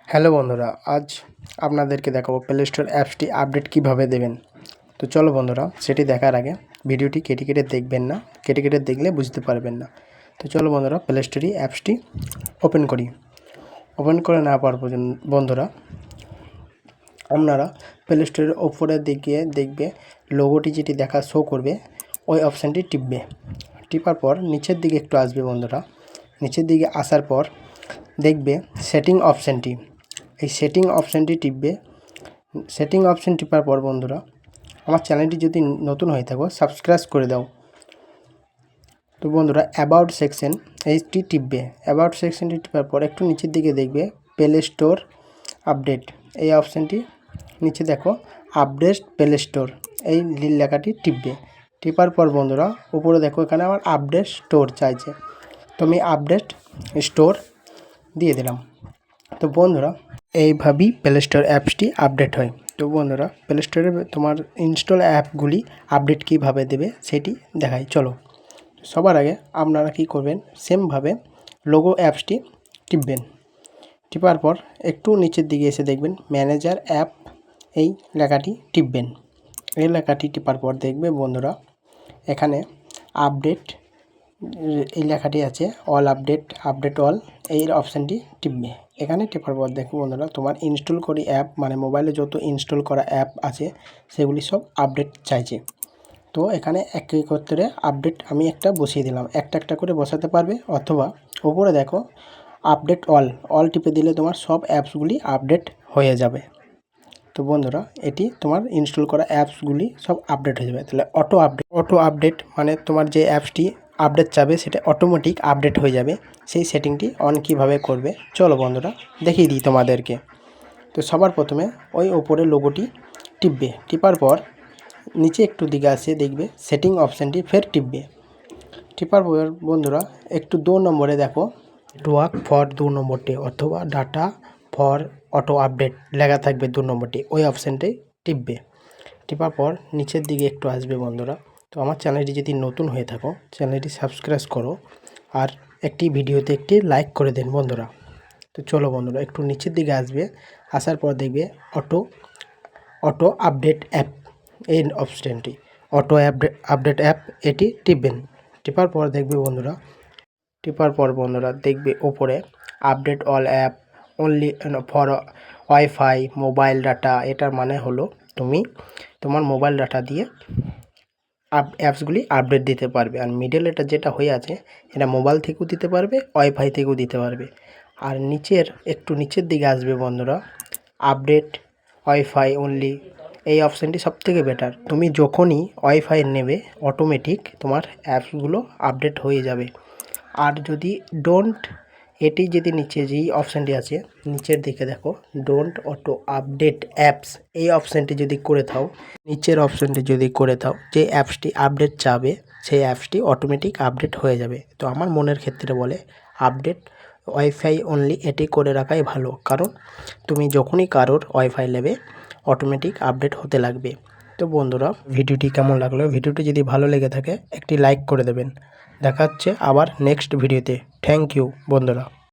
Hello বন্ধুরা, আজ আপনাদেরকে দেখাবো প্লে স্টোর অ্যাপসটি আপডেট কিভাবে দেবেন। তো চলো বন্ধুরা, সেটি দেখার আগে ভিডিওটি কেটে কেটে দেখবেন না, কেটে কেটে দেখলে বুঝতে পারবেন না। তো চলো বন্ধুরা, প্লে স্টোরে অ্যাপসটি ওপেন করি। ওপেন করে নেওয়ার পর বন্ধুরা, আপনারা প্লে স্টোরের ওপরের দিকে দেখবে লোগোটি যেটি দেখা শো করবে, ওই অপশানটি টিপবে। টিপার পর নিচের দিকে একটু আসবে বন্ধুরা। নিচের দিকে আসার পর দেখবে সেটিং অপশানটি, এই সেটিং অপশানটি টিপবে। সেটিং অপশান টিপার পর বন্ধুরা, আমার চ্যানেলটি যদি নতুন হয়ে থাকো সাবস্ক্রাইব করে দাও। তো বন্ধুরা, অ্যাবাউট সেকশন এইটি টিপবে। অ্যাবাউট সেকশনটি টিপার পর একটু নিচের দিকে দেখবে প্লে স্টোর আপডেট, এই অপশানটি নিচে দেখো আপডেট প্লে স্টোর, এই নীল লেখাটি টিপবে। টিপার পর বন্ধুরা, উপরে দেখো এখানে আমার আপডেট স্টোর চাইছে, তো আমি আপডেট স্টোর দিয়ে দিলাম। তো বন্ধুরা, এইভাবেই প্লে স্টোর অ্যাপসটি আপডেট হয়। তো বন্ধুরা, প্লে স্টোরে তোমার ইনস্টল অ্যাপগুলি আপডেট কীভাবে দেবে সেটি দেখাই। চলো, সবার আগে আপনারা কি করবেন, সেমভাবে লোগো অ্যাপসটি টিপবেন। টিপার পর একটু নিচের দিকে এসে দেখবেন ম্যানেজার অ্যাপ, এই লেখাটি টিপবেন। এই লেখাটি টিপার পর দেখবে বন্ধুরা, এখানে আপডেট এই লেখাটি আছে, অল আপডেট, আপডেট অল, এই অপশানটি টিপবে। এখানে টিপার পর দেখো বন্ধুরা, তোমার ইনস্টল করি অ্যাপ, মানে মোবাইলে যত ইনস্টল করা অ্যাপ আছে সেগুলি সব আপডেট চাইছে। তো এখানে এক করে আপডেট আমি একটা বসিয়ে দিলাম, একটা একটা করে বসাতে পারবে, অথবা ওপরে দেখো আপডেট অল টিপে দিলে তোমার সব অ্যাপসগুলি আপডেট হয়ে যাবে। তো বন্ধুরা, এটি তোমার ইনস্টল করা অ্যাপসগুলি সব আপডেট হয়ে যাবে। তাহলে অটো আপডেট মানে তোমার যে অ্যাপসটি আপডেট চাবে সেটা অটোমেটিক আপডেট হয়ে যাবে। সেই সেটিংটি অন কীভাবে করবে চলো বন্ধুরা দেখিয়ে দিই তোমাদেরকে। তো সবার প্রথমে ওই ওপরে লোগোটি টিপবে। টিপার পর নিচে একটু দিকে আসে দেখবে সেটিং অপশানটি ফের টিপবে। টিপার পর বন্ধুরা, একটু 2 নম্বরে দেখো ওয়ার্ক ফর 2 নম্বরটি, অথবা ডাটা ফর অটো আপডেট লেখা থাকবে 2 নম্বরটি, ওই অপশানটাই টিপবে। টিপার পর নিচের দিকে একটু আসবে বন্ধুরা। তো আমার চ্যানেলটি যদি নতুন হয়ে থাকো চ্যানেলটি সাবস্ক্রাইব করো, আর একটি ভিডিওতে একটি লাইক করে দেন বন্ধুরা। তো চলো বন্ধুরা, একটু নিচের দিকে আসবে, আসার পর দেখবে অটো আপডেট অ্যাপ, এই অপশানটি অটো আপডেট অ্যাপ, এটি টিপবেন। টিপার পর দেখবে বন্ধুরা, দেখবে ওপরে update all app only for wifi mobile data. এটার মানে হলো তুমি তোমার মোবাইল ডাটা দিয়ে অ্যাপসগুলি আপডেট দিতে পারবে। আর মিডল এটা যেটা হয়ে আছে, এটা মোবাইল থেকেও দিতে পারবে, ওয়াইফাই থেকেও দিতে পারবে। আর একটু নিচের দিকে আসবে বন্ধুরা, আপডেট ওয়াইফাই অনলি, এই অপশানটি সবথেকে বেটার। তুমি যখনই ওয়াইফাই নেবে অটোমেটিক তোমার অ্যাপসগুলো আপডেট হয়ে যাবে। আর যদি এটি যদি নিচে যেই অপশানটি আছে নিচের দিকে দেখো ডোন্ট অটো আপডেট অ্যাপস, এই অপশানটি যদি করে দাও, নিচের অপশানটি যদি করে দাও, যে অ্যাপসটি আপডেট চাবে সেই অ্যাপসটি অটোমেটিক আপডেট হয়ে যাবে। তো আমার মনের ক্ষেত্রে বলে আপডেট ওয়াইফাই অনলি, এটি করে রাখাই ভালো, কারণ তুমি যখনই কারোর ওয়াইফাই নেবে অটোমেটিক আপডেট হতে লাগবে। তো বন্ধুরা, ভিডিওটি কেমন লাগলো? ভিডিওটি যদি ভালো লেগে থাকে একটি লাইক করে দেবেন। দেখা হচ্ছে আবার নেক্সট ভিডিওতে। থ্যাংক ইউ বন্ধুরা।